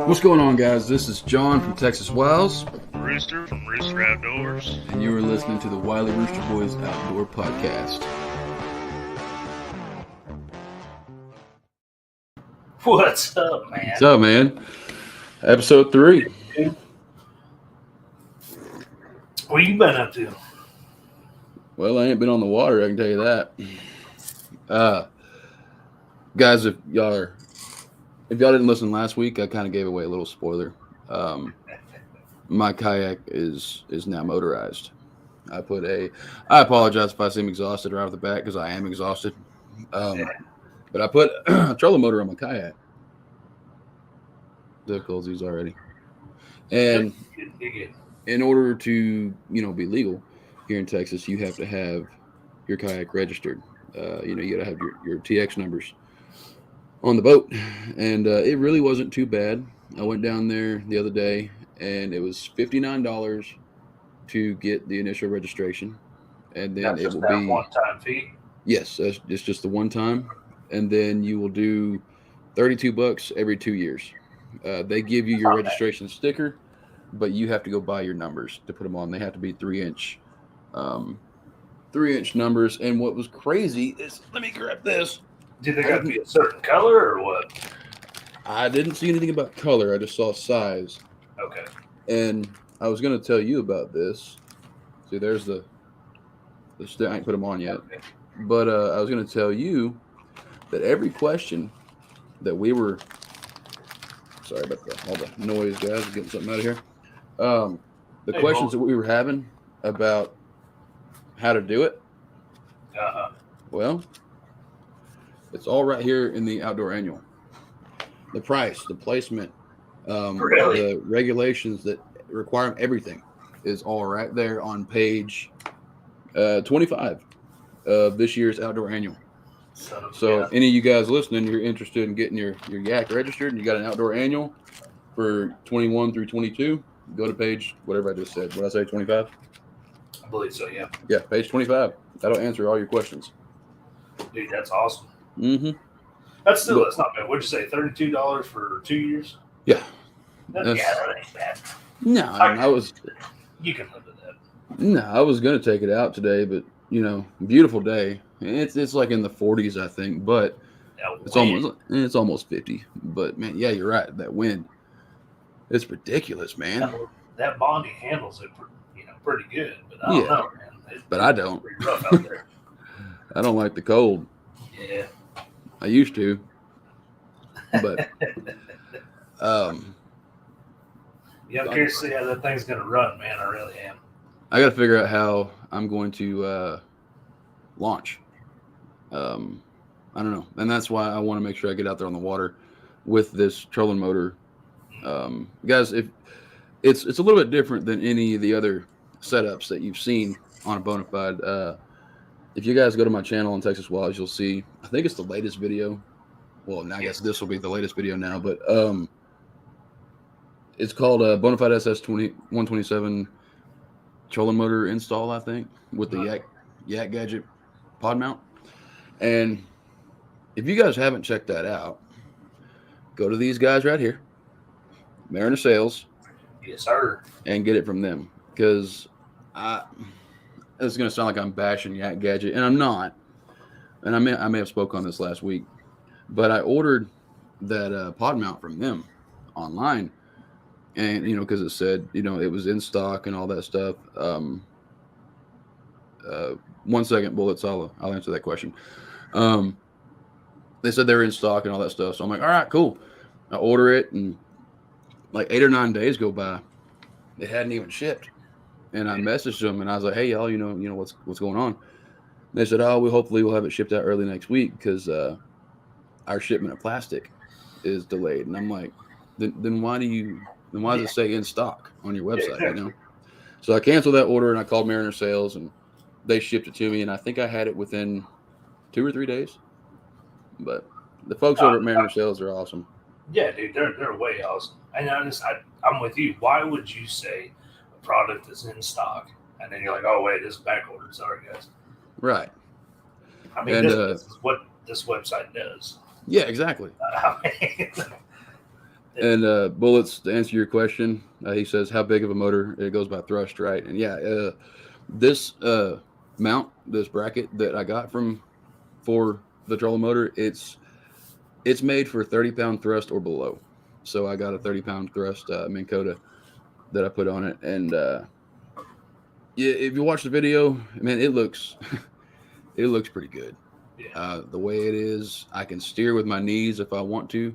What's going on, guys? This is John from Texas Wiles. Rooster from Rooster Outdoors. And you are listening to the Wiley Rooster Boys Outdoor Podcast. What's up, man? What's up, man? Episode 3. What you been up to? Well, I ain't been on the water, I can tell you that. Guys, if y'all didn't listen last week, I kind of gave away a little spoiler. My kayak is now motorized. I apologize if I seem exhausted right off the bat, because I am exhausted. But I put a trolling motor on my kayak. Difficulties already. And in order to, be legal here in Texas, you have to have your kayak registered. You got to have your TX numbers on the boat. And it really wasn't too bad. I went down there the other day, and it was $59 to get the initial registration. And then it will be one-time fee. Yes, it's just the one time. And then you will do $32 every 2 years. They give you your registration sticker, but you have to go buy your numbers to put them on. They have to be 3-inch numbers. And what was crazy is, let me grab this. Do they got to be a certain color or what? I didn't see anything about color. I just saw size. Okay. And I was going to tell you about this. See, there's the I ain't put them on yet. Okay. But I was going to tell you that every question that we were, sorry about all the noise, guys, getting something out of here. The questions that we were having about how to do it, well, it's all right here in the Outdoor Annual. The price, the placement, the regulations that require everything is all right there on page 25 of this year's Outdoor Annual. So any of you guys listening, you're interested in getting your yak registered, and you got an Outdoor Annual for 21 through 22, go to page, whatever I just said. What did I say, 25? I believe so, yeah. Yeah, page 25. That'll answer all your questions. Dude, that's awesome. Mm-hmm. That's not bad. What'd you say, $32 for 2 years? Yeah. That ain't bad. No, you can live with that. No, I was going to take it out today, but, beautiful day. It's like in the 40s, I think, but it's almost 50. But man, yeah, you're right. That wind, it's ridiculous, man. That Bondi handles it, pretty good. But I don't know, man. But I don't. Pretty rough out there. I don't like the cold. Yeah. I used to. But yeah, I'm curious to see how that thing's gonna run, man. I really am. I got to figure out how I'm going to launch. I don't know, and that's why I want to make sure I get out there on the water with this trolling motor. Guys, if it's a little bit different than any of the other setups that you've seen on a Bonafide. If you guys go to my channel on Texas Wiles, you'll see, I think it's the latest video. Well, I guess this will be the latest video now, but it's called Bonafide SS 127 trolling motor install, I think, with the Yak Gadget pod mount. And if you guys haven't checked that out, go to these guys right here, Mariner Sales. Yes, sir. And get it from them, because it's going to sound like I'm bashing Yak Gadget, and I'm not. And I may have spoke on this last week, but I ordered that pod mount from them online, and because it said it was in stock and all that stuff. 1 second, Bullets. I'll answer that question. They said they were in stock and all that stuff, so I'm like, all right, cool. I order it, and like 8 or 9 days go by, it hadn't even shipped. And I messaged them, and I was like, hey, y'all, what's going on? And they said, oh, we'll have it shipped out early next week because our shipment of plastic is delayed. And I'm like, then why does it say in stock on your website? So I canceled that order, and I called Mariner Sales, and they shipped it to me, and I think I had it within 2 or 3 days. But the folks over at Mariner Sales are awesome. Yeah, dude, they're way awesome. And I'm with you. Why would you say a product is in stock and then you're like, oh wait, this is back ordered? Sorry, guys. Right. I mean, this is what this website does. Yeah, exactly. And bullets, to answer your question, he says, how big of a motor? It goes by thrust, right? And yeah, this mount, this bracket that I got for the trolling motor, it's made for 30-pound thrust or below. So I got a 30-pound thrust Minn Kota that I put on it, and yeah, if you watch the video, man, it looks it looks pretty good. Yeah. The way it is, I can steer with my knees if I want to.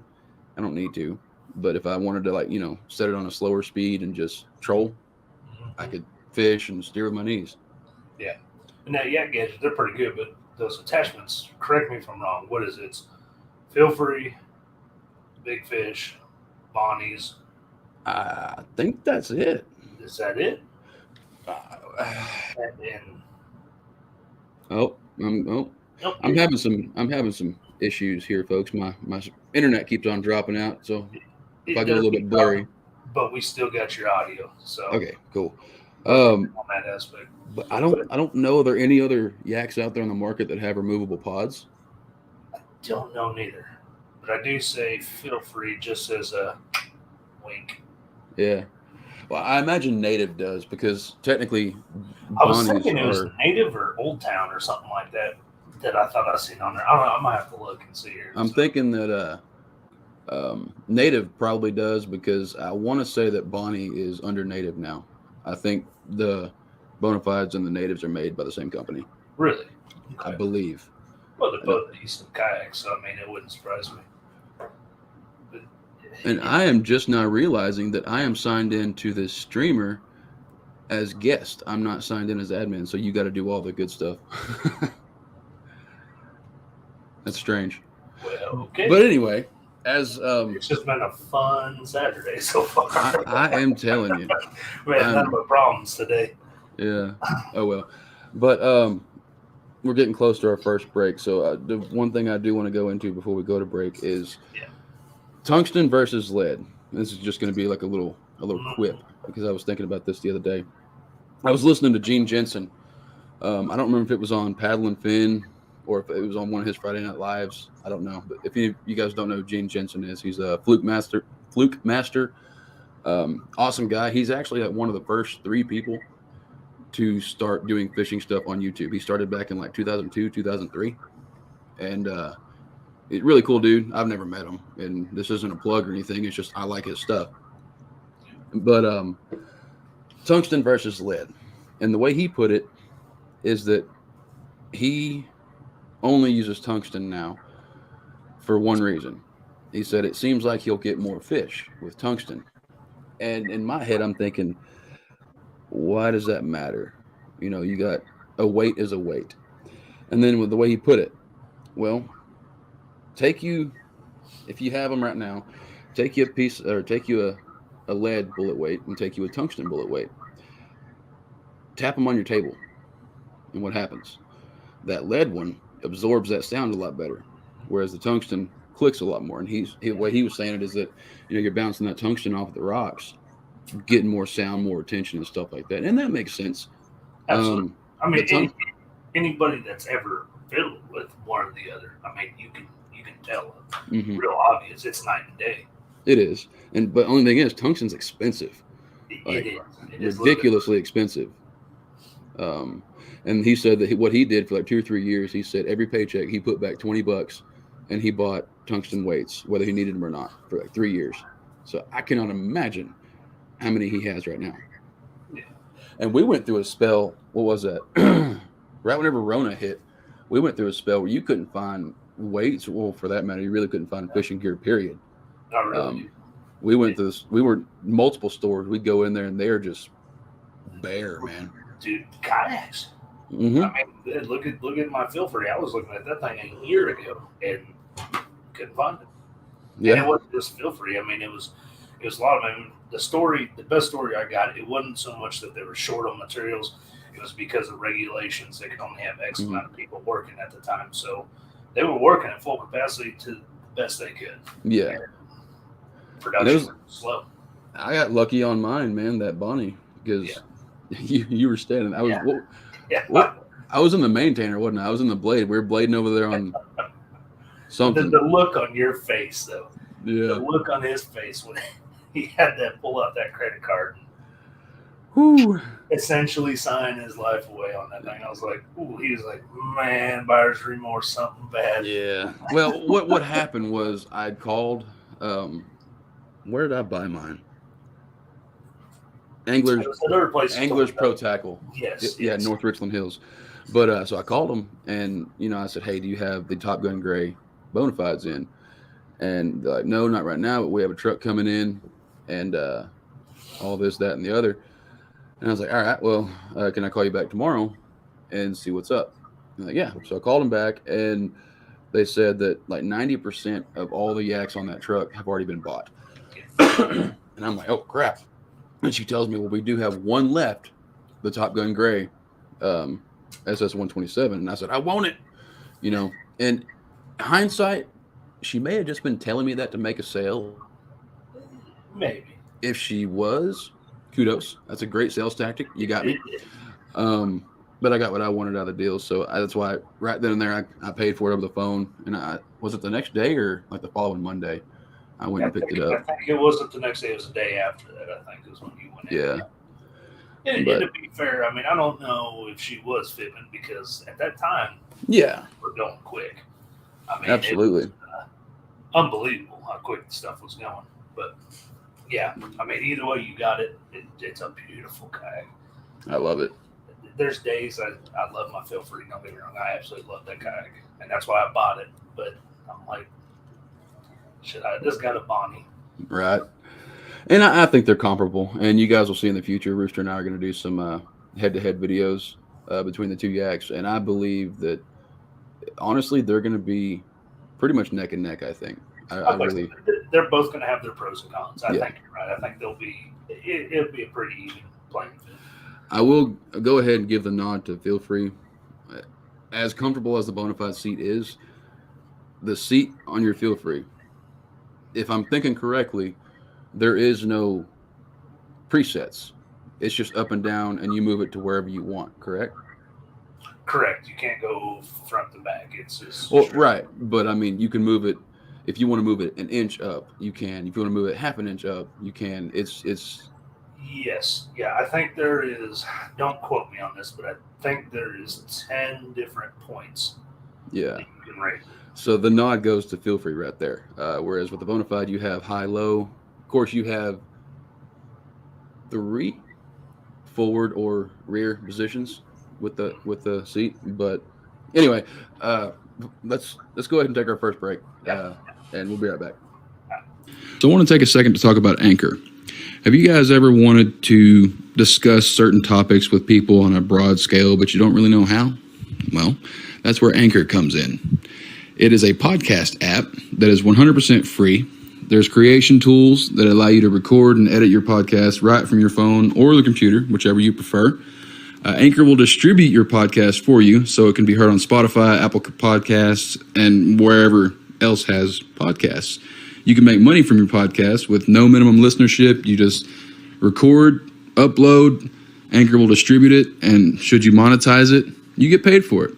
I don't need to, but if I wanted to, like, set it on a slower speed and just troll, I could fish and steer with my knees. Yeah. And that yak gadget, they're pretty good, but those attachments, correct me if I'm wrong, what is it? It's Feel Free, Big Fish, Bonnie's. I think that's it. Is that it? And I'm having some issues here, folks. My internet keeps on dropping out, so if I get a little bit blurry. But we still got your audio, so okay, cool. On that aspect. But I don't know. Are there any other yaks out there on the market that have removable pods? I don't know neither, but I do say Feel Free just as a wink. Yeah. Well, I imagine Native does, because technically, I was thinking it was Native or Old Town or something like that I thought I seen on there. I don't know. I might have to look and see here. I'm thinking that Native probably does, because I want to say that Bonnie is under Native now. I think the Bonafides and the Natives are made by the same company. Really? Okay. I believe. Well, they're both decent kayaks, so I mean, it wouldn't surprise me. But, and I am just now realizing that I am signed in to this streamer as guest. I'm not signed in as admin, so you got to do all the good stuff. That's strange. Well, okay. But anyway, as it's just been a fun Saturday so far. I am telling you, we had none but problems today. Yeah. Oh well. But we're getting close to our first break, so the one thing I do want to go into before we go to break is tungsten versus lead. This is just going to be like a little quip, because I was thinking about this the other day. I was listening to Gene Jensen. I don't remember if it was on Paddle and Fin or if it was on one of his Friday Night Lives. I don't know. But if you guys don't know who Gene Jensen is, he's a fluke master. Awesome guy. He's actually like one of the first 3 people to start doing fishing stuff on YouTube. He started back in like 2002, 2003. And he's really cool dude. I've never met him. And this isn't a plug or anything. It's just I like his stuff. But tungsten versus lead. And the way he put it is that he only uses tungsten now for one reason. He said it seems like he'll get more fish with tungsten. And in my head, I'm thinking, why does that matter? You got a weight is a weight. And then with the way he put it, well, if you have them right now, take you a lead bullet weight and take you a tungsten bullet weight. Tap them on your table. And what happens? That lead one absorbs that sound a lot better, whereas the tungsten clicks a lot more. And the way he was saying it is that you're bouncing that tungsten off the rocks, getting more sound, more attention, and stuff like that. And that makes sense. Absolutely. I mean, anybody that's ever fiddled with one or the other, I mean, you can tell. Real obvious. It's night and day. It is. But only thing is, tungsten's expensive. It is ridiculously expensive. And he said that what he did for like 2 or 3 years, he said every paycheck he put back $20 and he bought tungsten weights, whether he needed them or not, for like 3 years. So I cannot imagine how many he has right now. Yeah. And we went through a spell. What was that? Right whenever Rona hit, we went through a spell where you couldn't find weights. Well, for that matter, you really couldn't find fishing gear, period. Not really. We went to this. We were multiple stores. We'd go in there and they're just bare, man. Dude, kayaks. Mm-hmm. I mean, look at my Feel Free. I was looking at that thing a year ago and couldn't find it. Yeah, and it wasn't just Feel Free. I mean, it was a lot of. I mean, the best story I got, it wasn't so much that they were short on materials. It was because of regulations. They could only have X amount of people working at the time, so they were working at full capacity to the best they could. Yeah. And production was slow. I got lucky on mine, man. That Bonnie, because you were standing. I was. I was in the maintainer, wasn't I? I was in the blade. We were blading over there on something. The look on your face, though. Yeah. The look on his face when he had that pull out that credit card and Whew. essentially sign his life away on that thing. I was like, ooh, he was like, man, buyer's remorse, something bad. Yeah. Well, what happened was I'd called. Where did I buy mine? Anglers There was another place. Anglers Pro Tackle. Yes. Yeah, North Richland Hills. But so I called them, and I said, "Hey, do you have the Top Gun Gray bona fides in?" And they're like, "No, not right now, but we have a truck coming in, and all this, that, and the other." And I was like, "All right, well, can I call you back tomorrow and see what's up?" And like, yeah. So I called them back, and they said that like 90% of all the yaks on that truck have already been bought. And I'm like, "Oh crap!" And she tells me, "Well, we do have one left, the Top Gun Gray, SS 127." And I said, "I want it," And hindsight, she may have just been telling me that to make a sale. Maybe. If she was, kudos. That's a great sales tactic. You got me. But I got what I wanted out of the deal. So that's why right then and there, I paid for it over the phone. And was it the next day or like the following Monday? I went and picked it up. I think it wasn't the next day. It was the day after that, I think, is when you went in. Yeah. And to be fair, I mean, I don't know if she was fibbing because at that time, yeah, we're going quick. I mean, absolutely. It was, unbelievable how quick the stuff was going. But yeah, I mean, either way you got it, it's a beautiful kayak. I love it. There's days I love my feel free. Don't get me wrong, I absolutely love that kayak, and that's why I bought it. But I'm like, shit, I just got a Bonnie. Right. And I think they're comparable. And you guys will see in the future, Rooster and I are going to do some head-to-head videos between the two yaks. And I believe that, honestly, they're going to be pretty much neck and neck, I think. I really, they're both going to have their pros and cons. I think you're right. I think it'll be a pretty even playing field. I will go ahead and give the nod to Feel Free. As comfortable as the Bonafide seat is, the seat on your Feel Free, if I'm thinking correctly, there is no presets. It's just up and down, and you move it to wherever you want, correct? Correct. You can't go front to back. It's just right. But, I mean, you can move it. If you want to move it an inch up, you can. If you want to move it half an inch up, you can. It's Yes. Yeah, I think there is, don't quote me on this, but I think there is 10 different points yeah. that you can rate. So the nod goes to Feel Free right there. Whereas with the Bonafide, you have high, low. Of course, you have 3 forward or rear positions with the seat. But anyway, let's go ahead and take our first break, and we'll be right back. So I want to take a second to talk about Anchor. Have you guys ever wanted to discuss certain topics with people on a broad scale, but you don't really know how? Well, that's where Anchor comes in. It is a podcast app that is 100% free. There's creation tools that allow you to record and edit your podcast right from your phone or the computer, whichever you prefer. Anchor will distribute your podcast for you, so it can be heard on Spotify, Apple Podcasts, and wherever else has podcasts. You can make money from your podcast with no minimum listenership. You just record, upload, Anchor will distribute it, and should you monetize it, you get paid for it.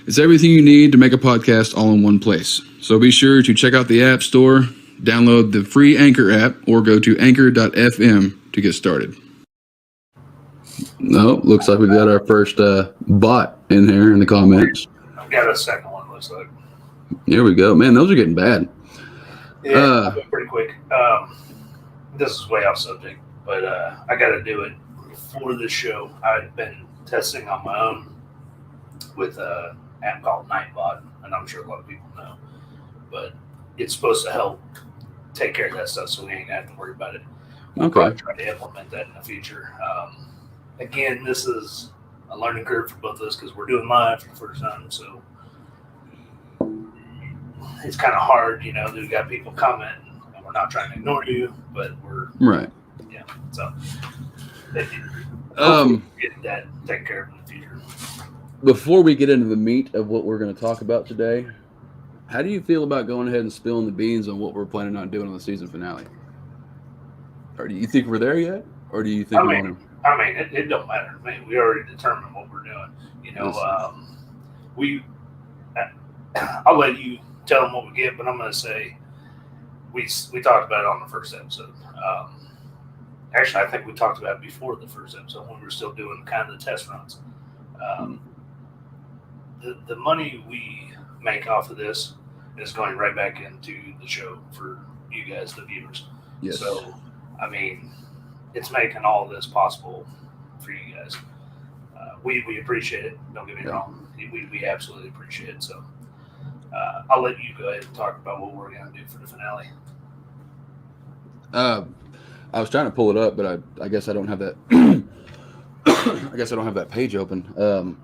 It's everything you need to make a podcast all in one place. So be sure to check out the App Store, download the free Anchor app, or go to anchor.fm to get started. No, looks like we've got our first bot in here in the comments. I've got a second one, looks like. Here we go. Man, those are getting bad. Yeah, pretty quick. This is way off subject, but I got to do it for this show. I've been testing on my own with an app called Nightbot, and I'm sure a lot of people know, but it's supposed to help take care of that stuff, so we ain't gonna have to worry about it. We'll probably try to implement that in the future. Again, this is a learning curve for both of us because we're doing live for the first time, so it's kind of hard, we've got people commenting, and we're not trying to ignore you, but we're right. Yeah, so get that taken care of in the future. Before we get into the meat of what we're going to talk about today, how do you feel about going ahead and spilling the beans on what we're planning on doing on the season finale? Or do you think we're there yet? Or do you think it don't matter. I mean, we already determined what we're doing. I'll let you tell them what we get, but I'm going to say we talked about it on the first episode. Actually, I think we talked about it before the first episode when we were still doing kind of the test runs. The money we make off of this is going right back into the show for you guys, the viewers. Yes. So, I mean, it's making all of this possible for you guys. We appreciate it. Don't get me wrong. We absolutely appreciate it. So, I'll let you go ahead and talk about what we're going to do for the finale. I was trying to pull it up, but I guess I don't have that. I guess I don't have that page open.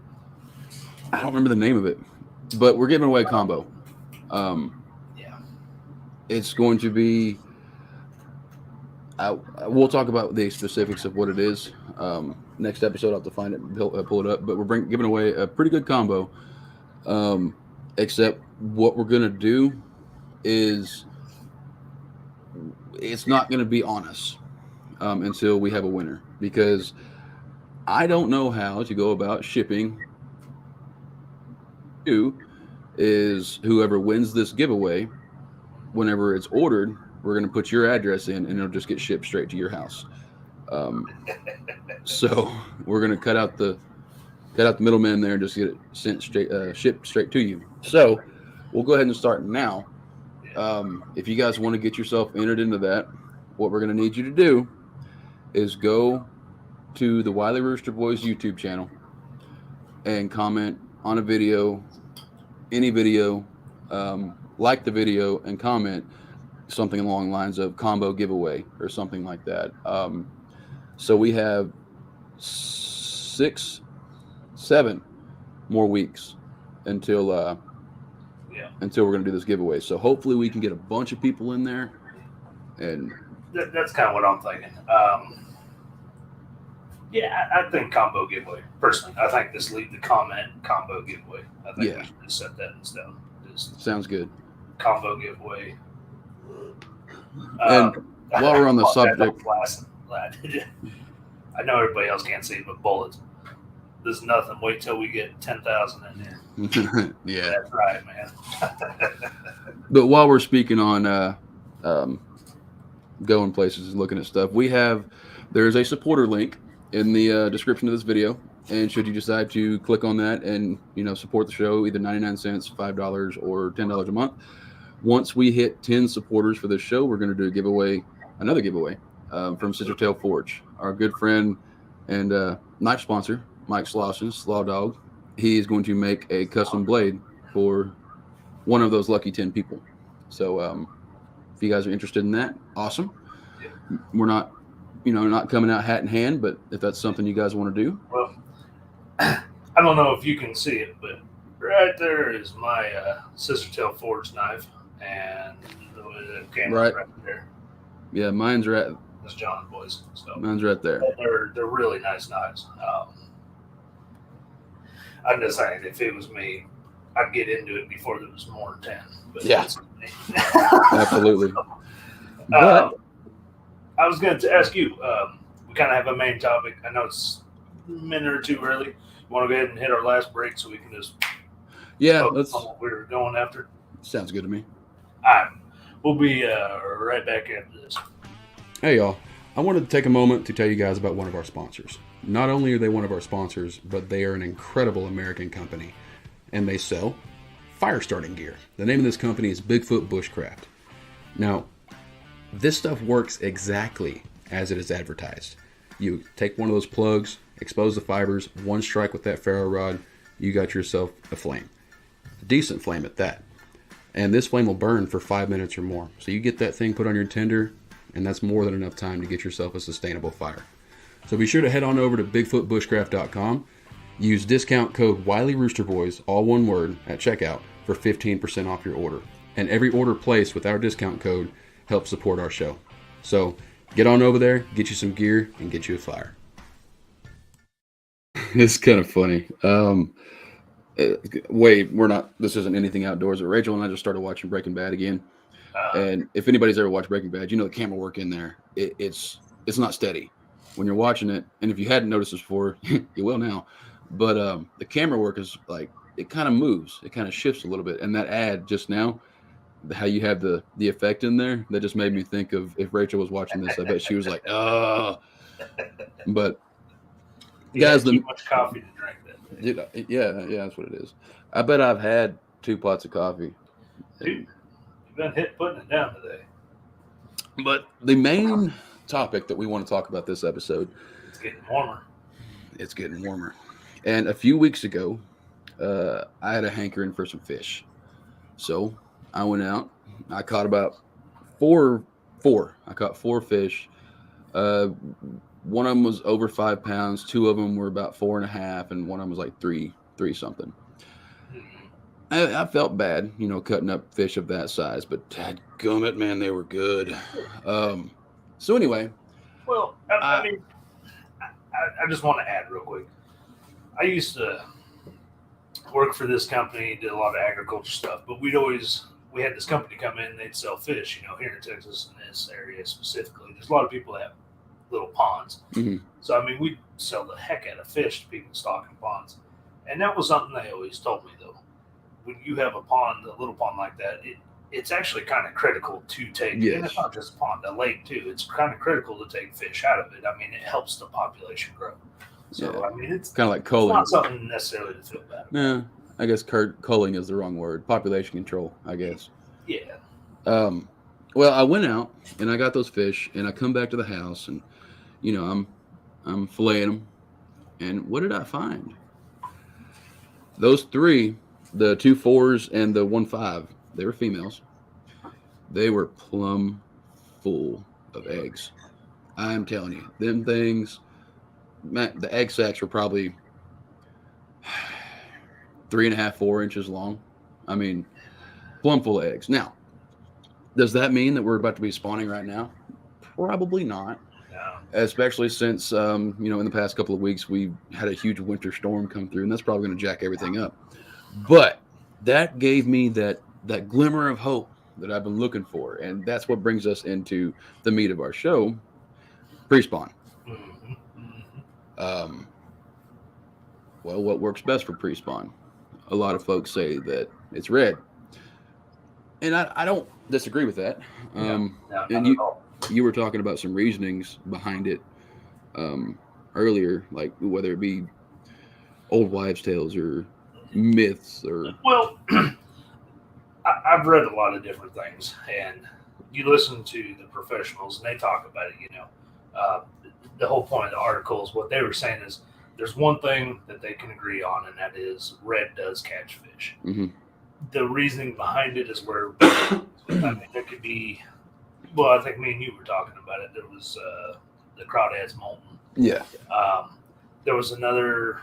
I don't remember the name of it, but we're giving away a combo. Yeah, it's going to be. We'll talk about the specifics of what it is. Next episode, I'll have to find it, and pull it up. But we're giving away a pretty good combo. Except what we're gonna do is it's not gonna be on us until we have a winner, because I don't know how to go about shipping. Is whoever wins this giveaway, whenever it's ordered, we're going to put your address in and it'll just get shipped straight to your house. So we're going to cut out the middleman there and just get it sent shipped straight to you. So we'll go ahead and start now. If you guys want to get yourself entered into that, what we're going to need you to do is go to the Wiley Rooster Boys YouTube channel and comment on a video, any video, like the video and comment something along the lines of combo giveaway or something like that. So we have 6-7 more weeks until we're going to do this giveaway. So hopefully we can get a bunch of people in there. And that's kind of what I'm thinking. I think combo giveaway. Personally, I think just leave the comment combo giveaway. I think we should just set that in stone. Sounds good. Combo giveaway. And while we're on the subject, I know everybody else can't see, but bullets. There's nothing. Wait till we get 10,000 in there. Yeah, that's right, man. But while we're speaking on going places and looking at stuff, there's a supporter link in the description of this video, and should you decide to click on that and support the show, either 99 cents, $5, or $10 a month. Once we hit 10 supporters for this show, we're going to do another giveaway from Scissortail Forge, our good friend and knife sponsor, Mike Slauson, Slaw Dog. He is going to make a custom blade for one of those lucky 10 people. So if you guys are interested in that, awesome. We're not coming out hat in hand, but if that's something you guys want to do. Well, I don't know if you can see it, but right there is my Scissortail Forge knife, and the camera's right there. Yeah, mine's right. That's John's boys. So mine's right there. They're really nice knives. I'm just saying, if it was me, I'd get into it before there was more than 10. But yeah, absolutely. I was going to ask you, we kind of have a main topic. I know it's a minute or two early. You want to go ahead and hit our last break so we can just let's on what we were going after? Sounds good to me. All right. We'll be right back after this. Hey, y'all. I wanted to take a moment to tell you guys about one of our sponsors. Not only are they one of our sponsors, but they are an incredible American company, and they sell fire starting gear. The name of this company is Bigfoot Bushcraft. Now, this stuff works exactly as it is advertised. You take one of those plugs, expose the fibers, one strike with that ferro rod, you got yourself a flame. A decent flame at that. And this flame will burn for 5 minutes or more. So you get that thing put on your tinder, and that's more than enough time to get yourself a sustainable fire. So be sure to head on over to bigfootbushcraft.com. Use discount code WileyRoosterBoys, all one word, at checkout for 15% off your order. And every order placed with our discount code helps support our show. So get on over there, get you some gear, and get you a fire. It's kind of funny. This isn't anything outdoors, but Rachel and I just started watching Breaking Bad again. And if anybody's ever watched Breaking Bad, the camera work in there, it's not steady when you're watching it. And if you hadn't noticed this before, you will now. But the camera work is like, it kind of moves, it kind of shifts a little bit. And that ad just now, how you have the effect in there. That just made me think of if Rachel was watching this. I bet she was like, oh. But You guys, had too much coffee to drink that day. dude, yeah, that's what it is. I bet I've had 2 pots of coffee. Dude, you've been putting it down today. But the main topic that we want to talk about this episode, It's getting warmer. It's getting warmer. And a few weeks ago, I had a hankering for some fish. So I went out. I caught about four. I caught 4 fish. One of them was over 5 pounds. 2 of them were about 4.5, and one of them was like three something. I felt bad, cutting up fish of that size, but dadgummit, man, they were good. So anyway. Well, I mean, I just want to add real quick. I used to work for this company, did a lot of agriculture stuff, but we had this company come in, they'd sell fish, here in Texas, in this area specifically. There's a lot of people that have little ponds. Mm-hmm. So, I mean, we'd sell the heck out of fish to people stocking ponds. And that was something they always told me, though. When you have a little pond like that, it's actually kind of critical to take, and it's not just a pond, a lake too. It's kind of critical to take fish out of it. I mean, it helps the population grow. So, I mean, it's kind of like culling. It's not something necessarily to feel bad about. Yeah, I guess culling is the wrong word. Population control, I guess. Yeah. Well, I went out and I got those fish, and I come back to the house, and I'm filleting them, and what did I find? Those 3, the 2 4s and the 1 5, they were females. They were plumb full of eggs. I'm telling you, them things. The egg sacs were probably 3.5, 4 inches long. I mean, plumb full of eggs. Now, does that mean that we're about to be spawning right now? Probably not. No. Especially since, in the past couple of weeks, we had a huge winter storm come through, and that's probably going to jack everything up. But that gave me that glimmer of hope that I've been looking for, and that's what brings us into the meat of our show, pre-spawn. Mm-hmm. Well, what works best for pre-spawn? A lot of folks say that it's red, and I don't disagree with that. No, and you were talking about some reasonings behind it earlier, like whether it be old wives' tales or myths or. Well, I've read a lot of different things, and you listen to the professionals, and they talk about it. The whole point of the article is what they were saying is there's one thing that they can agree on, and that is red does catch fish. Mm-hmm. The reasoning behind it is where I mean, there could be. Well, I think me and you were talking about it. There was the crawdads molten. Yeah. There was another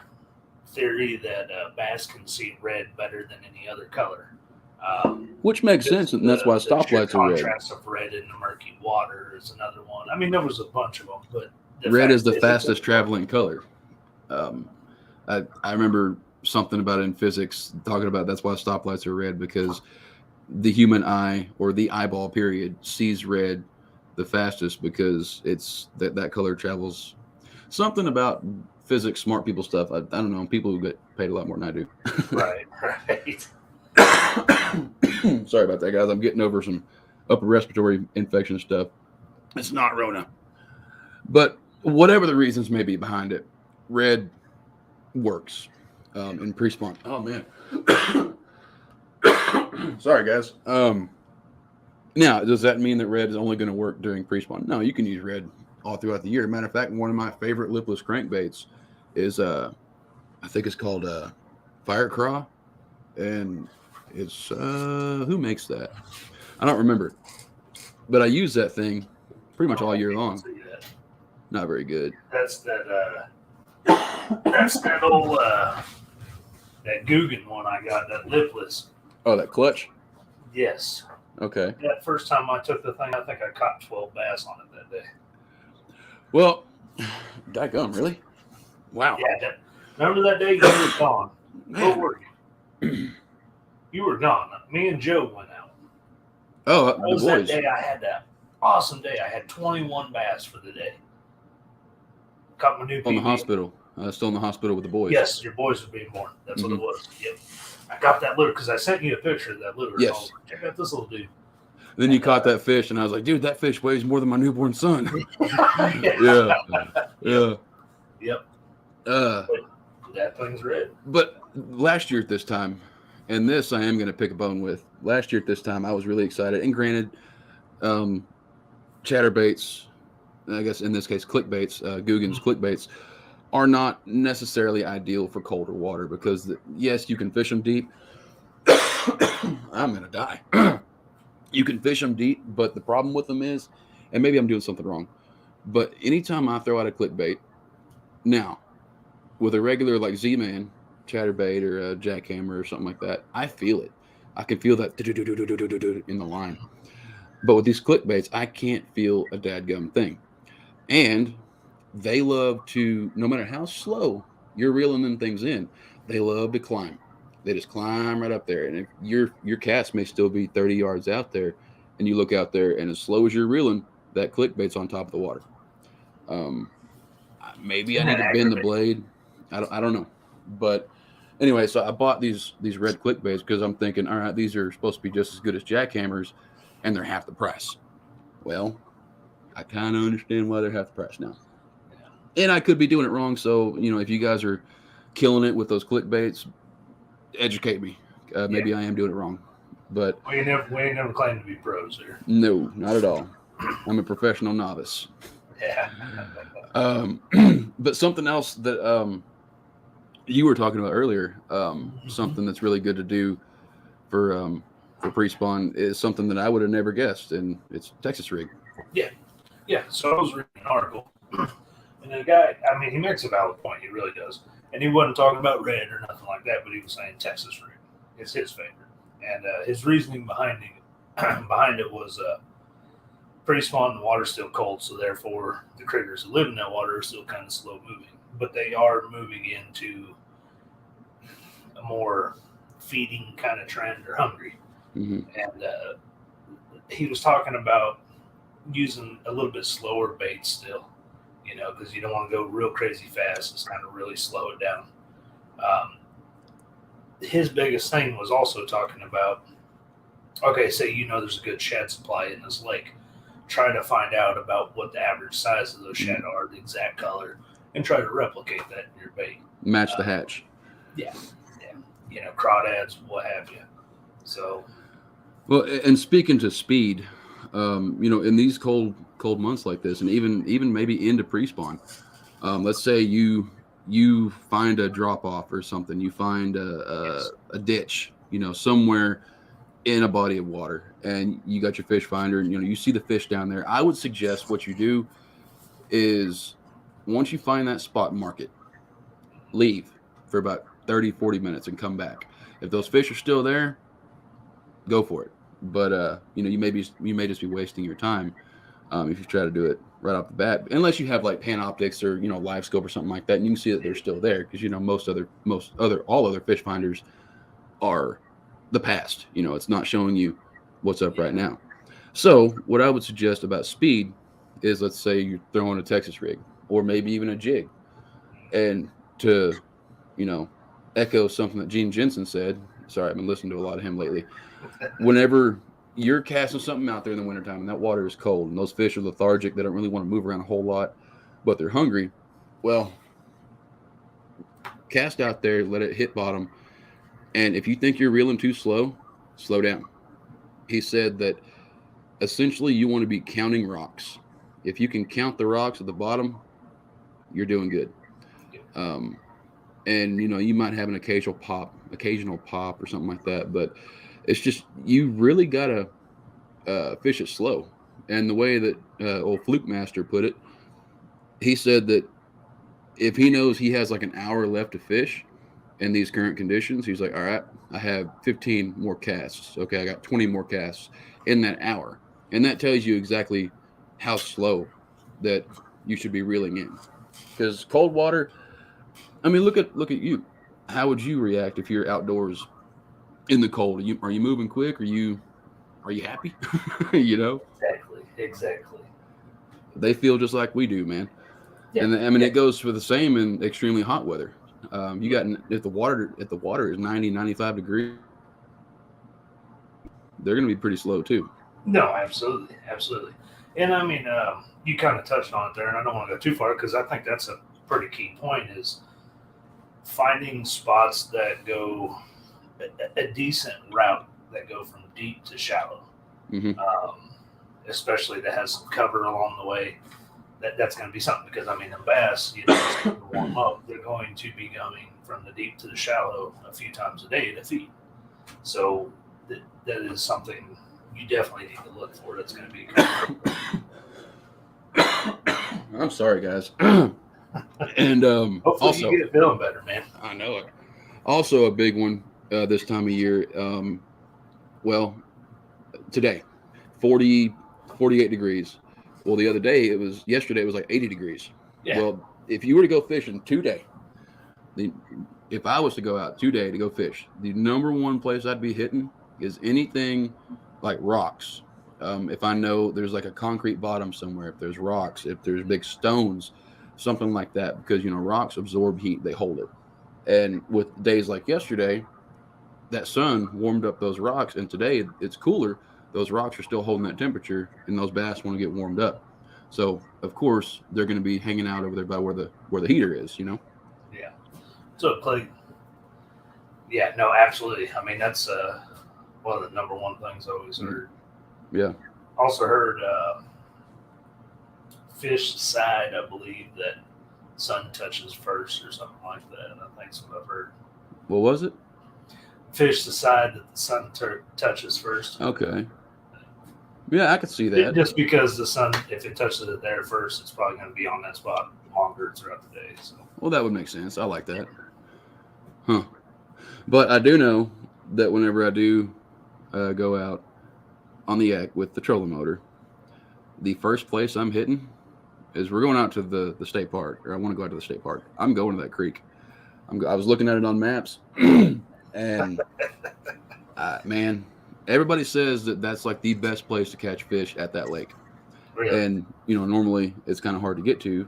theory that bass can see red better than any other color. Which makes sense, and that's why stoplights are red. The contrast of red in the murky water is another one. I mean, there was a bunch of them, but red is the fastest traveling color. I remember something about it in physics talking about that's why stoplights are red, because the human eye, or the eyeball period, sees red the fastest because it's that color travels. Something about physics, smart people stuff. I don't know, people who get paid a lot more than I do. Right. Sorry about that, guys. I'm getting over some upper respiratory infection stuff. It's not Rona. But whatever the reasons may be behind it, red works in pre-spawn. Oh, man. Sorry, guys. Now, does that mean that red is only going to work during pre-spawn? No, you can use red all throughout the year. Matter of fact, one of my favorite lipless crankbaits is, I think it's called Fire Craw. And it's, who makes that? I don't remember. But I use that thing pretty much all year long. Not very good. That's that old, that Guggen one I got, that lipless. Oh, that clutch? Yes. Okay. That first time I took the thing, I think I caught 12 bass on it that day. Well, daggum, really? Wow. Yeah. Remember that day you were gone? Where were you? You were gone. Me and Joe went out. Oh, that was the boys. That day I had that awesome day. I had 21 bass for the day. Caught my new PB. On the hospital. Still in the hospital with the boys. Yes, your boys were being born. That's what it was. Yep. I got that lure because I sent you a picture of that lure. Yes. Check out this little dude. Then you caught that fish, and I was like, dude, that fish weighs more than my newborn son. Yeah. Yep. That thing's red. But last year at this time, and this I am going to pick a bone with. Last year at this time, I was really excited. And granted, chatterbaits, I guess in this case, clickbaits, Guggen's clickbaits, are not necessarily ideal for colder water because, yes, you can fish them deep. I'm going to die. You can fish them deep, but the problem with them is, and maybe I'm doing something wrong, but anytime I throw out a clickbait, now, with a regular like Z-Man chatterbait or a jackhammer or something like that, I feel it. I can feel that in the line. But with these clickbaits, I can't feel a dadgum thing. And they love to, no matter how slow you're reeling them things in, they love to climb. They just climb right up there. And if your cast may still be 30 yards out there, and you look out there, and as slow as you're reeling, that clickbait's on top of the water. Maybe I need to bend the blade. I don't know. But anyway, so I bought these red clickbaits because I'm thinking, all right, these are supposed to be just as good as jackhammers, and they're half the price. Well, I kind of understand why they're half the price now. And I could be doing it wrong. So, if you guys are killing it with those clickbaits, educate me. Maybe I am doing it wrong. But we ain't never claimed to be pros here. No, not at all. I'm a professional novice. Yeah. But something else that you were talking about earlier, something that's really good to do for pre-spawn is something that I would have never guessed, and it's Texas rig. Yeah. So I was reading an article, and the guy, he makes a valid point. He really does. And he wasn't talking about red or nothing like that, but he was saying Texas rig. It's his favorite. And his reasoning behind it was pre-spawn, the water's still cold, so therefore the critters that live in that water are still kind of slow moving. But they are moving into a more feeding kind of trend or hungry. Mm-hmm. And he was talking about using a little bit slower bait still, because you don't want to go real crazy fast. It's kind of really slow it down. His biggest thing was also talking about, okay, say there's a good shad supply in this lake. Try to find out about what the average size of those shad are, the exact color, and try to replicate that in your bait. Match the hatch. Yeah. Crawdads, what have you. So. Well, and speaking to speed, in these cold months like this, and even maybe into pre-spawn, let's say you find a drop off or something, you find a ditch, somewhere in a body of water, and you got your fish finder, and you see the fish down there. I would suggest what you do is once you find that spot, mark it, leave for about 30-40 minutes and come back. If those fish are still there, go for it. But you may just be wasting your time if you try to do it right off the bat, unless you have like Panoptics or Live Scope or something like that, and you can see that they're still there, because all other fish finders are the past. It's not showing you what's up right now. So what I would suggest about speed is, let's say you're throwing a Texas rig or maybe even a jig, and to echo something that Gene Jensen said. Sorry, I've been listening to a lot of him lately. Whenever you're casting something out there in the wintertime and that water is cold and those fish are lethargic, they don't really want to move around a whole lot, but they're hungry, well, cast out there, let it hit bottom, and if you think you're reeling too slow, slow down. He said that essentially you want to be counting rocks. If you can count the rocks at the bottom, you're doing good. And you might have an occasional pop or something like that, but it's just, you really gotta fish it slow. And the way that old Fluke Master put it, he said that if he knows he has like an hour left to fish in these current conditions, he's like, all right, I have 15 more casts. Okay, I got 20 more casts in that hour. And that tells you exactly how slow that you should be reeling in. Because cold water, look at you. How would you react if you're outdoors in the cold? Are you moving quick? Are you happy? Exactly. They feel just like we do, man. Yeah. And it goes for the same in extremely hot weather. You got if the water is 90, 95 degrees, they're going to be pretty slow too. No, absolutely, absolutely. And I mean, you kind of touched on it there, and I don't want to go too far because I think that's a pretty key point is finding spots that go a decent route that go from deep to shallow, Mm-hmm. especially that has some cover along the way. That's going to be something because I mean the bass, you know, it's going to warm up. They're going to be going from the deep to the shallow a few times a day to feed. So that is something you definitely need to look for. That's going to be. I'm sorry, guys. And Hopefully also, you get it feeling better, man. I know it. Also, a big one this time of year. Well, today, 40, 48 degrees. Well, the other day, yesterday, it was like 80 degrees. Yeah. Well, if you were to go fishing today, if I was to go out today to go fish, the number one place I'd be hitting is anything like rocks. If I know there's like a concrete bottom somewhere, if there's rocks, if there's big stones, something like that, because, you know, rocks absorb heat, they hold it. And with days like yesterday, that sun warmed up those rocks, and today it's cooler. Those rocks are still holding that temperature, and those bass want to get warmed up. So of course they're going to be hanging out over there by where the heater is, you know. Yeah. So Clay. Yeah. No. Absolutely. I mean, that's one of the number one things I always heard. Yeah. Also heard fish side. I believe that sun touches first or something like that. I think that's what I've heard. What was it? Fish the side that the sun touches first. Okay. Yeah, I could see that. Just because the sun, if it touches it there first, it's probably going to be on that spot longer throughout the day. So. Well, that would make sense. I like that. Huh. But I do know that whenever I do go out on the yak with the trolling motor, the first place I'm hitting is we're going out to the state park, or I want to go out to the state park. I'm going to that creek. I was looking at it on maps, and man, everybody says that that's like the best place to catch fish at that lake. Really? And, you know, normally it's kind of hard to get to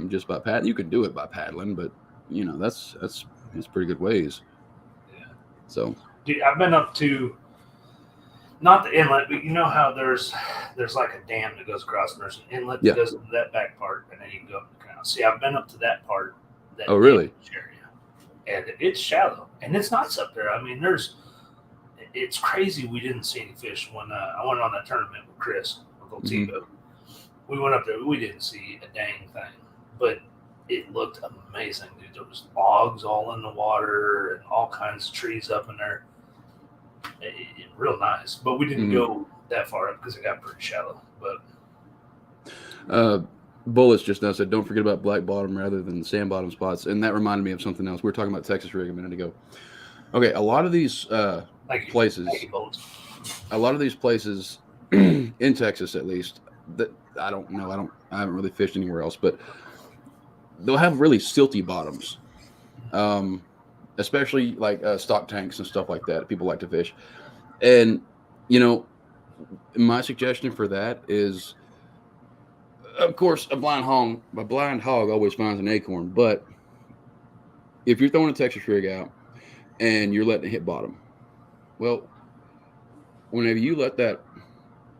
just by paddling. You can do it by paddling, but, you know, it's pretty good ways. Yeah. So, dude, I've been up to not the inlet, but you know how there's like a dam that goes across, and there's an inlet that goes into that back part, and then you can go up the canal. See, I've been up to that part. That oh, really? Area, and it's shallow, and it's nice up there. I mean, it's crazy we didn't see any fish when I went on that tournament with Chris, Uncle Tebow. We went up there, we didn't see a dang thing, but it looked amazing, dude. There was logs all in the water and all kinds of trees up in there. Real nice, but we didn't go that far up because it got pretty shallow. But Bullets just now said, don't forget about black bottom rather than sand bottom spots. And that reminded me of something else. We were talking about Texas rig a minute ago. Okay, a lot of these places in Texas, at least, that I don't know. I haven't really fished anywhere else, but they'll have really silty bottoms, especially like stock tanks and stuff like that. People like to fish, and you know, my suggestion for that is, of course, a blind hog always finds an acorn. But if you're throwing a Texas rig out and you're letting it hit bottom, well, whenever you let that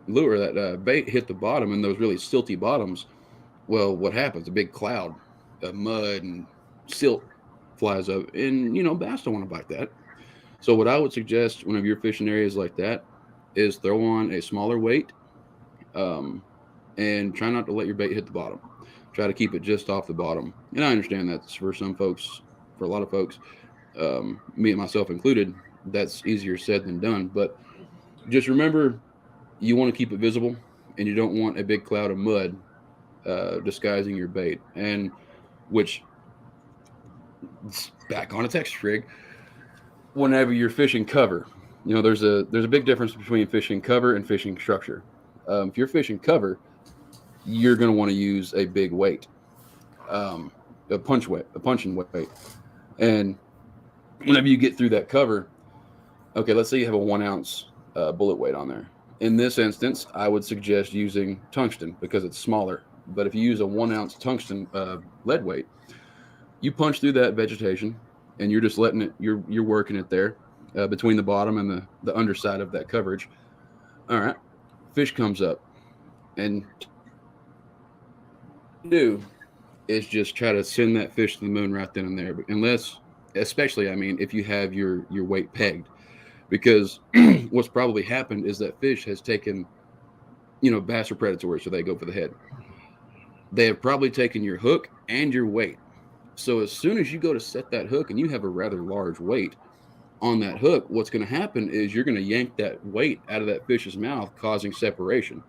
lure, that bait hit the bottom and those really silty bottoms, well, what happens? A big cloud of mud and silt flies up, and, you know, bass don't want to bite that. So what I would suggest whenever you're fishing areas like that is throw on a smaller weight, and try not to let your bait hit the bottom. Try to keep it just off the bottom. And I understand that's for some folks, for a lot of folks, me and myself included, that's easier said than done. But just remember, you want to keep it visible, and you don't want a big cloud of mud disguising your bait. And which, back on a Texas rig, whenever you're fishing cover, you know, there's a big difference between fishing cover and fishing structure. If you're fishing cover, you're going to want to use a big weight, a punching weight. And whenever you get through that cover, okay, let's say you have a 1 ounce bullet weight on there. In this instance, I would suggest using tungsten because it's smaller. But if you use a 1 ounce tungsten lead weight, you punch through that vegetation, and you're just letting it. You're working it there between the bottom and the underside of that coverage. All right, fish comes up, and do is just try to send that fish to the moon right then and there. But unless, especially, I mean, if you have your weight pegged, because what's probably happened is that fish has taken, bass are predatory, so they go for the head. They have probably taken your hook and your weight. So as soon as you go to set that hook and you have a rather large weight on that hook, what's going to happen is you're going to yank that weight out of that fish's mouth, causing separation.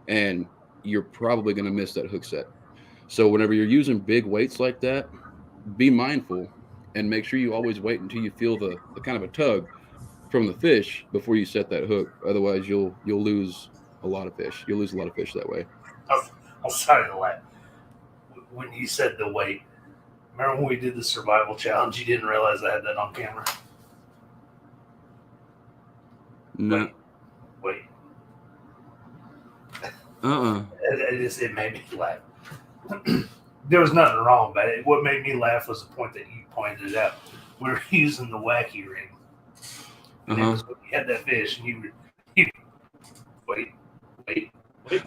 And you're probably going to miss that hook set. So whenever you're using big weights like that, be mindful and make sure you always wait until you feel the kind of a tug from the fish before you set that hook. Otherwise, you'll lose a lot of fish. You'll lose a lot of fish that way. I'm sorry to laugh. When you said the weight, remember when we did the survival challenge, you didn't realize I had that on camera? No. Wait. It made me laugh. There was nothing wrong about it. What made me laugh was the point that you pointed out. We were using the wacky ring. And it was when you had that fish and you wait.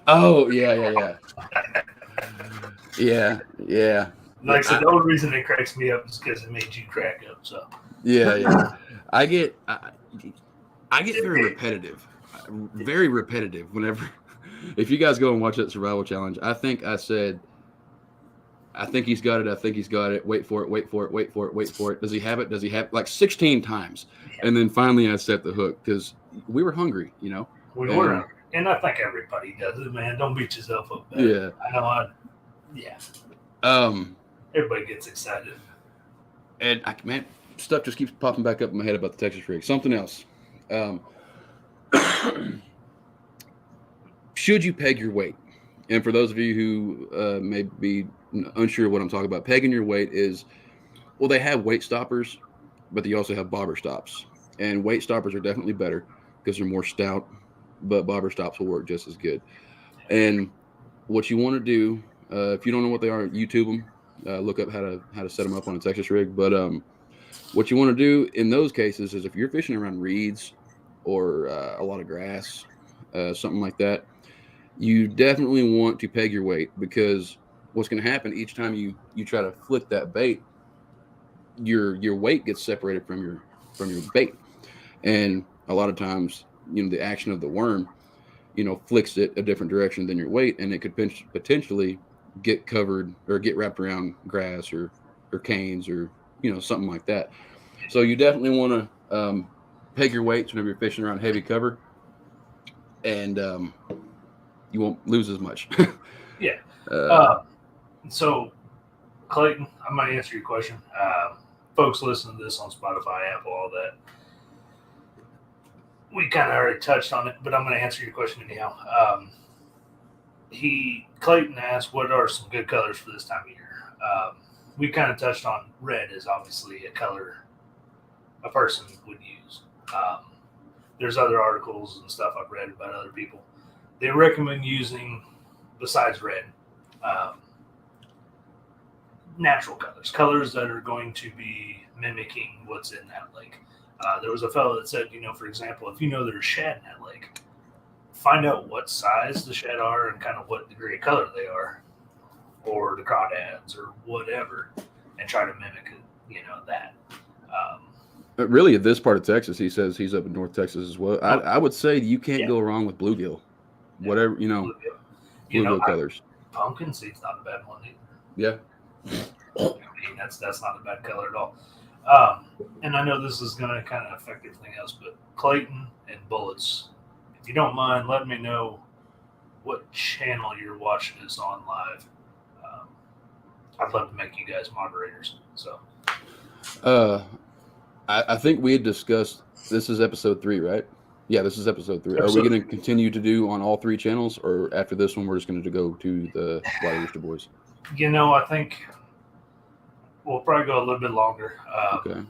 Oh, yeah. Yeah. Like I said, the only reason it cracks me up is because it made you crack up. So yeah. I get very repetitive whenever. If you guys go and watch that survival challenge, I think I said, I think he's got it. Wait for it. Does he have it? Like 16 times. And then finally I set the hook because we were hungry, We were hungry. And I think everybody does it, man. Don't beat yourself up. Man. Yeah. I know. Everybody gets excited. And stuff just keeps popping back up in my head about the Texas rig. Something else. Should you peg your weight? And for those of you who may be unsure of what I'm talking about, pegging your weight is, well, they have weight stoppers, but they also have bobber stops. And weight stoppers are definitely better because they're more stout, but bobber stops will work just as good. And what you want to do, if you don't know what they are, YouTube them, look up how to set them up on a Texas rig. But what you want to do in those cases is if you're fishing around reeds or a lot of grass, something like that, you definitely want to peg your weight, because what's going to happen each time you try to flick that bait, your weight gets separated from your bait. And a lot of times, the action of the worm, flicks it a different direction than your weight, and it could potentially get covered or get wrapped around grass or canes or, something like that. So you definitely want to peg your weights whenever you're fishing around heavy cover, and you won't lose as much. Yeah. So, Clayton, I'm going to answer your question. Folks listen to this on Spotify, Apple, all that. We kind of already touched on it, but I'm going to answer your question anyhow. Clayton asked, what are some good colors for this time of year? We kind of touched on red is obviously a color a person would use. There's other articles and stuff I've read about other people. They recommend using, besides red, natural colors that are going to be mimicking what's in that lake. There was a fellow that said, for example, if there's shad in that lake, find out what size the shad are and kind of what degree of color they are, or the crawdads or whatever, and try to mimic it, that. But really, at this part of Texas, he says he's up in North Texas as well. I would say you can't go wrong with bluegill. Whatever, bluegill colors. Pumpkin seed's not a bad one either. Yeah. That's not a bad color at all. And I know this is going to kind of affect everything else, but Clayton and Bullets, if you don't mind, let me know what channel you're watching this on live. I'd love to make you guys moderators. So, I think we had discussed, this is episode 3, right? Yeah, this is episode 3. Are we going to continue to do on all 3 channels, or after this one, we're just going to go to the Wiley Rooster Boys? I think we'll probably go a little bit longer. Okay.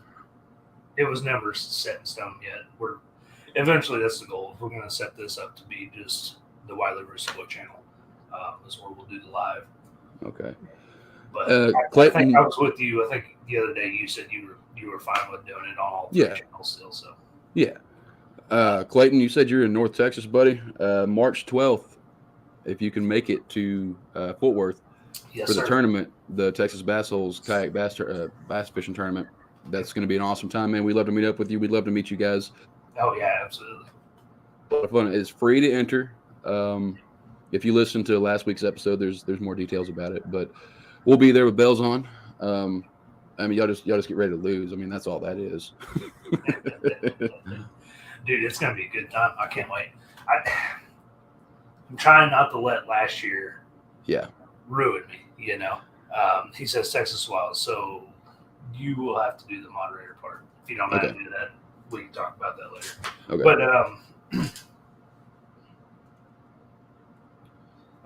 It was never set in stone yet. Eventually that's the goal. We're going to set this up to be just the Wiley Rooster Boy channel. Is where we'll do the live. Okay. But I Clayton, think I was with you. I think the other day you said you were fine with doing it on all three channels still. So yeah. Clayton, you said you're in North Texas, buddy. March 12th, if you can make it to Fort Worth for the tournament, the Texas Bass Holes Kayak Bass Fishing Tournament. That's going to be an awesome time, man. We'd love to meet up with you. We'd love to meet you guys. Oh, yeah, absolutely. A lot of fun. It's free to enter. If you listen to last week's episode, there's more details about it. But we'll be there with bells on. I mean, y'all just get ready to lose. I mean, that's all that is. Dude, it's going to be a good time. I can't wait. I'm trying not to let last year ruin me, you know. He says Texas Wiles, so you will have to do the moderator part. If you don't know how to do that, we can talk about that later. Okay. But,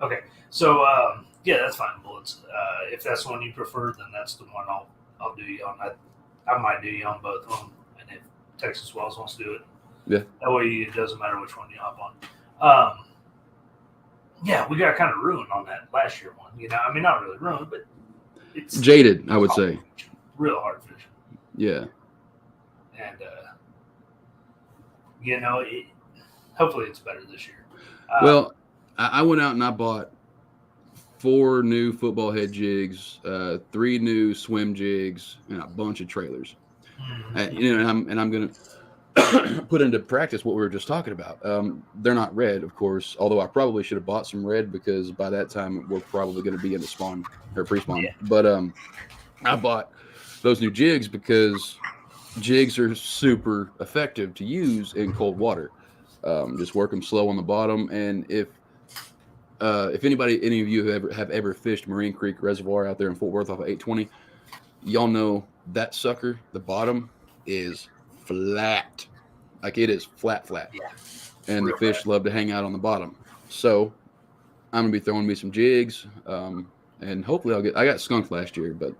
okay. So, yeah, that's fine. Bullets. If that's the one you prefer, then that's the one I'll do you on. I might do you on both of them. And if Texas Wiles wants to do it, that way it doesn't matter which one you hop on. Yeah, we got kind of ruined on that last year one. You know, I mean, not really ruined, but it's jaded, I would say. Real hard fishing. Yeah. And, you know, hopefully it's better this year. Well, I went out and I bought 4 new football head jigs, 3 new swim jigs, and a bunch of trailers. Mm-hmm. You know, and I'm going to put into practice what we were just talking about. They're not red, of course, although I probably should have bought some red because by that time we're probably going to be in the spawn or pre-spawn. Yeah. But I bought those new jigs because jigs are super effective to use in cold water. Just work them slow on the bottom, and if any of you have ever fished Marine Creek Reservoir out there in Fort Worth off of 820, y'all know that sucker, the bottom is flat. Like it is flat. Yeah. And the fish love to hang out on the bottom. So I'm gonna be throwing me some jigs. And hopefully I got skunked last year, but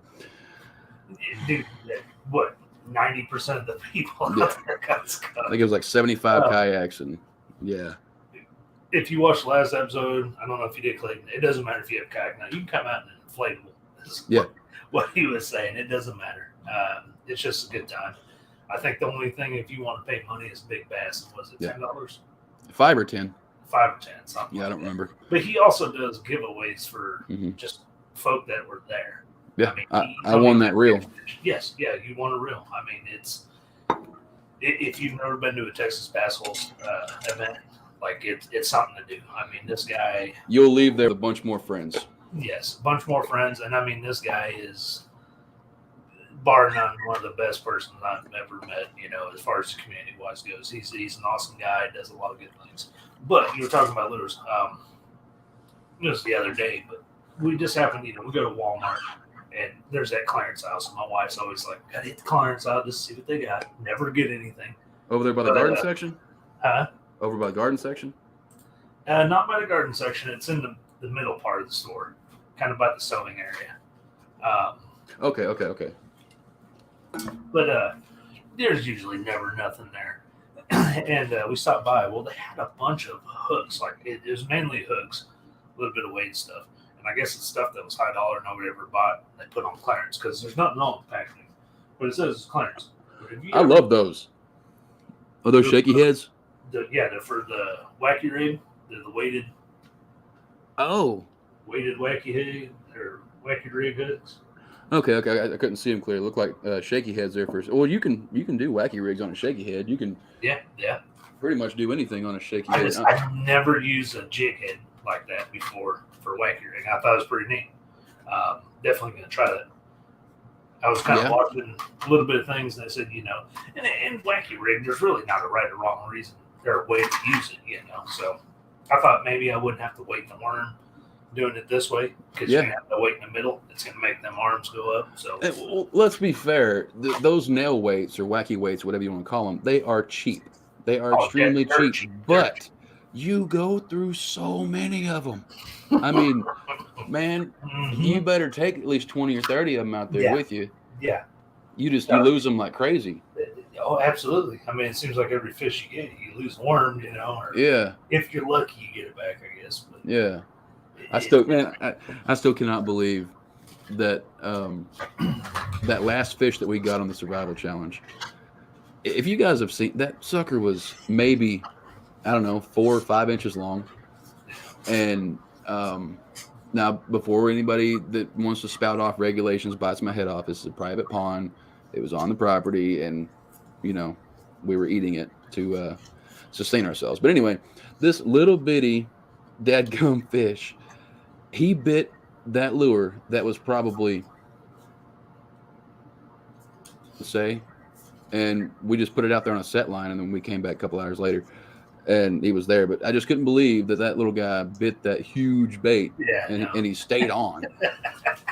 dude, what 90% of the people out there got skunked. I think it was like 75 kayaks, and if you watched the last episode, I don't know if you did, Clayton, it doesn't matter if you have kayak now. You can come out in an inflatable. What he was saying, it doesn't matter. It's just a good time. I think the only thing, if you want to pay money, is big bass. Was it $10? 5 or 10. 5 or 10, something. Yeah, I don't remember. But he also does giveaways for just folk that were there. Yeah, I won that reel. Yes, you won a reel. I mean, if you've never been to a Texas Bass Holes event, like it's something to do. I mean, this guy. You'll leave there with a bunch more friends. Yes, a bunch more friends, and I mean, this guy is, bar none, one of the best persons I've ever met. You know, as far as community wise goes, he's an awesome guy. Does a lot of good things. But you were talking about lures. It was the other day, but we just happened. We go to Walmart. And there's that clearance aisle. So my wife's always like, gotta hit the clearance aisle just to see what they got. Never get anything. Over there by the garden section? Huh? Over by the garden section? Not by the garden section. It's in the middle part of the store, kind of by the sewing area. Okay. But there's usually never nothing there. And we stopped by. Well, they had a bunch of hooks. Like it was mainly hooks, a little bit of weight stuff. I guess it's stuff that was high dollar nobody ever bought. They put on clearance because there's nothing wrong with packaging, but it says it's clearance. I love those. Are those shaky heads? They're for the wacky rig. They're the weighted. Oh. Weighted wacky head or wacky rig hooks. Okay. I couldn't see them clearly. Look like shaky heads there first. Well, you can do wacky rigs on a shaky head. You can. Yeah. Pretty much do anything on a shaky head. I've never used a jig head like that before. For wacky rig, I thought it was pretty neat. Definitely going to try that. I was kind of watching a little bit of things, and I said, in wacky rig, there's really not a right or wrong reason or way to use it, So I thought maybe I wouldn't have to weight the worm doing it this way because you have to weight in the middle. It's going to make them arms go up. So well, let's be fair. Those nail weights or wacky weights, whatever you want to call them, they are cheap. They are extremely cheap, but you go through so many of them. I mean, man, you better take at least 20 or 30 of them out there with you. Yeah. You lose them like crazy. Oh, absolutely. I mean, it seems like every fish you get, you lose a worm, or if you're lucky, you get it back, I guess. But I still cannot believe that that last fish that we got on the survival challenge. If you guys have seen that sucker was maybe, I don't know, 4 or 5 inches long. And now before anybody that wants to spout off regulations bites my head off, this is a private pond. It was on the property, and you know, we were eating it to sustain ourselves. But anyway, this little bitty dadgum fish, he bit that lure that was probably, let's say, and we just put it out there on a set line, and then we came back a couple hours later and he was there. But I just couldn't believe that that little guy bit that huge bait, and he stayed on.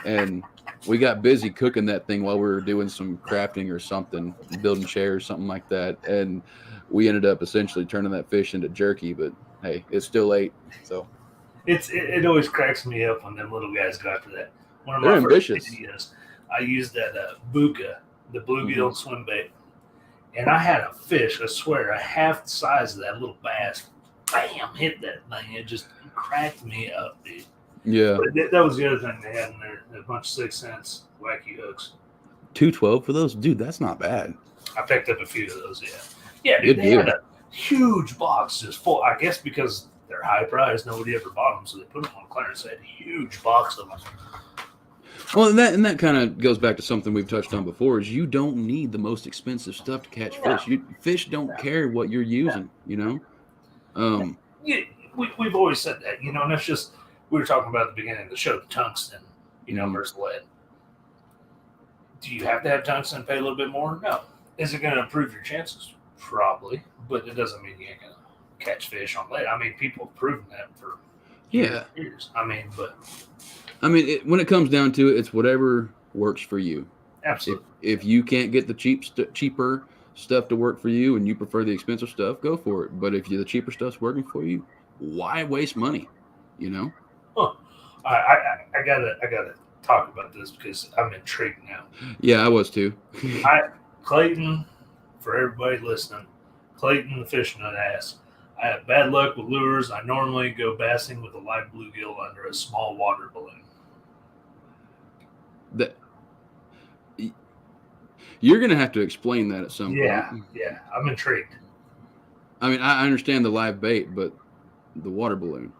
And we got busy cooking that thing while we were doing some crafting or something, building chairs, something like that. And we ended up essentially turning that fish into jerky, but hey, it's still ate. So it always cracks me up when them little guys go after that. One of they're my ambitious. first videos, I used that buka, the bluegill swim bait, and I had a fish, I swear, a half the size of that little bass. Bam! Hit that thing. It just cracked me up, dude. Yeah. But that was the other thing they had in there, a bunch of 6 cents wacky hooks. $2.12 for those? Dude, that's not bad. I picked up a few of those, yeah. Yeah, dude, they had a huge box just full. I guess because they're high priced, nobody ever bought them, so they put them on clearance. They had a huge box of them. Well, and that kind of goes back to something we've touched on before, is you don't need the most expensive stuff to catch fish. Fish don't care what you're using, you know? Yeah, we've always said that, you know, and that's just, we were talking about at the beginning of the show, the tungsten, you know, versus lead. Do you have to have tungsten and pay a little bit more? No. Is it going to improve your chances? Probably, but it doesn't mean you ain't going to catch fish on lead. I mean, people have proven that for years. I mean, when it comes down to it, it's whatever works for you. Absolutely. If you can't get the cheaper stuff to work for you and you prefer the expensive stuff, go for it. But if the cheaper stuff's working for you, why waste money? You know? Huh. I gotta talk about this because I'm intrigued now. Yeah, I was too. Clayton, for everybody listening, Clayton the fish nut ass. I have bad luck with lures. I normally go bassing with a live bluegill under a small water balloon. That you're gonna have to explain that at some point. Yeah, I'm intrigued. I mean, I understand the live bait, but the water balloon,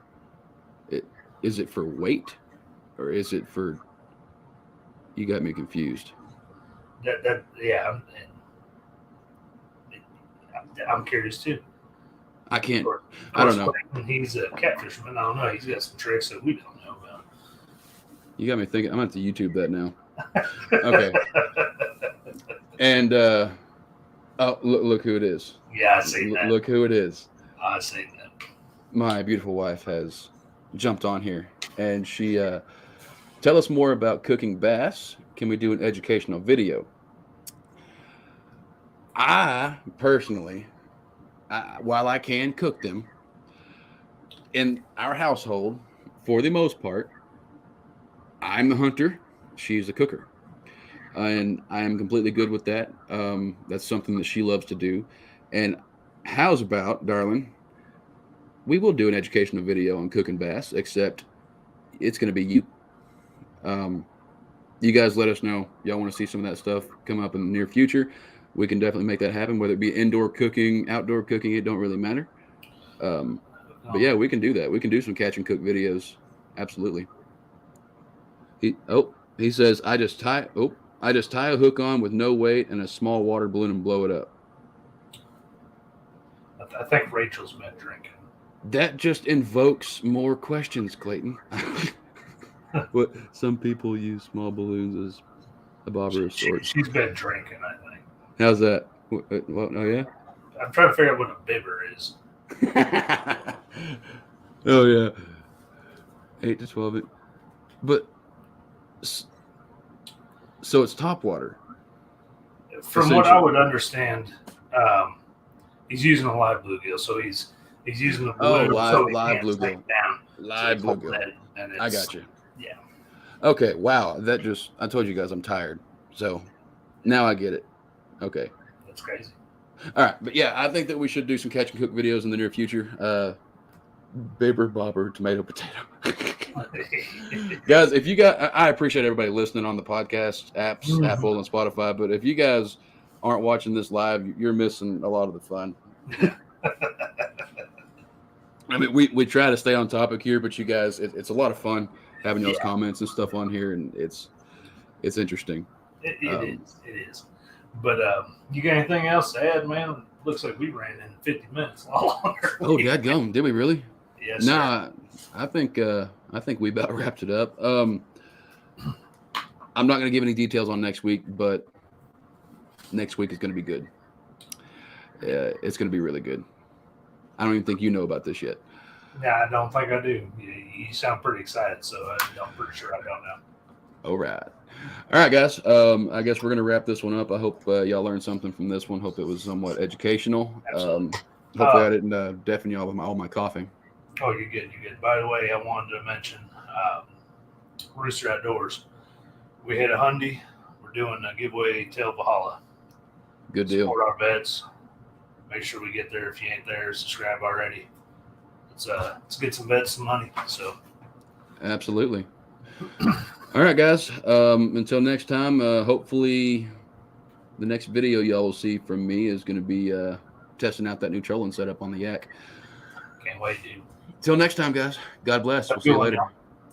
is it for weight, or is it for? You got me confused. I'm curious too. I can't. I don't know. He's a catfisherman. I don't know. He's got some tricks that we don't know about. You got me thinking. I'm going to have to YouTube that now. Okay. And look who it is. Yeah, I see that. Look who it is. I see that. My beautiful wife has jumped on here, and she tell us more about cooking bass. Can we do an educational video? I personally, while I can cook them, in our household, for the most part, I'm the hunter. She's the cooker. And I am completely good with that. That's something that she loves to do. And how's about, darling, we will do an educational video on cooking bass, except it's going to be you. You guys let us know. Y'all want to see some of that stuff come up in the near future. We can definitely make that happen, whether it be indoor cooking, outdoor cooking, it don't really matter. But yeah, we can do that. We can do some catch and cook videos. Absolutely. He says, I just tie a hook on with no weight and a small water balloon and blow it up. I think Rachel's been drinking. That just invokes more questions, Clayton. What some people use small balloons as a bobber of sorts. She's been drinking, I think. How's that? What? Oh yeah. I'm trying to figure out what a bibber is. Oh yeah. 8 to 12. But so it's top water. From what I would understand, he's using a live bluegill, so he's using the balloon live bluegill. Live bluegill. I got you. Yeah. Okay. Wow. I told you guys I'm tired. So now I get it. Okay. That's crazy. All right. But yeah, I think that we should do some catch and cook videos in the near future. Bibber, bobber, tomato, potato. Guys, if you got, I appreciate everybody listening on the podcast apps, Mhm. Apple and Spotify. But if you guys aren't watching this live, you're missing a lot of the fun. Yeah. I mean, we try to stay on topic here, but you guys, it's a lot of fun having those Yeah. comments and stuff on here, and it's interesting. It is. But you got anything else to add, man? Looks like we ran in 50 minutes, a lot longer. Oh, dadgum, did we really? Yes. Nah, I think we about wrapped it up. I'm not going to give any details on next week, but next week is going to be good. It's going to be really good. I don't even think you know about this yet. Yeah, I don't think I do. You sound pretty excited, so I'm pretty sure I don't know. All right, guys. I guess we're going to wrap this one up. I hope y'all learned something from this one. Hope it was somewhat educational. Absolutely. Hopefully I didn't deafen y'all with all my coughing. Oh, you're good. You're good. By the way, I wanted to mention Rooster Outdoors. We had a Hyundai. We're doing a giveaway Tail Valhalla. Good deal. Support our vets. Make sure we get there. If you ain't there, subscribe already. Let's get some vets some money. So Absolutely. All right, guys. Until next time, hopefully the next video y'all will see from me is going to be testing out that new trolling setup on the Yak. can't wait, dude. Till next time, guys. God bless. Have We'll a see you good one, later. y'all.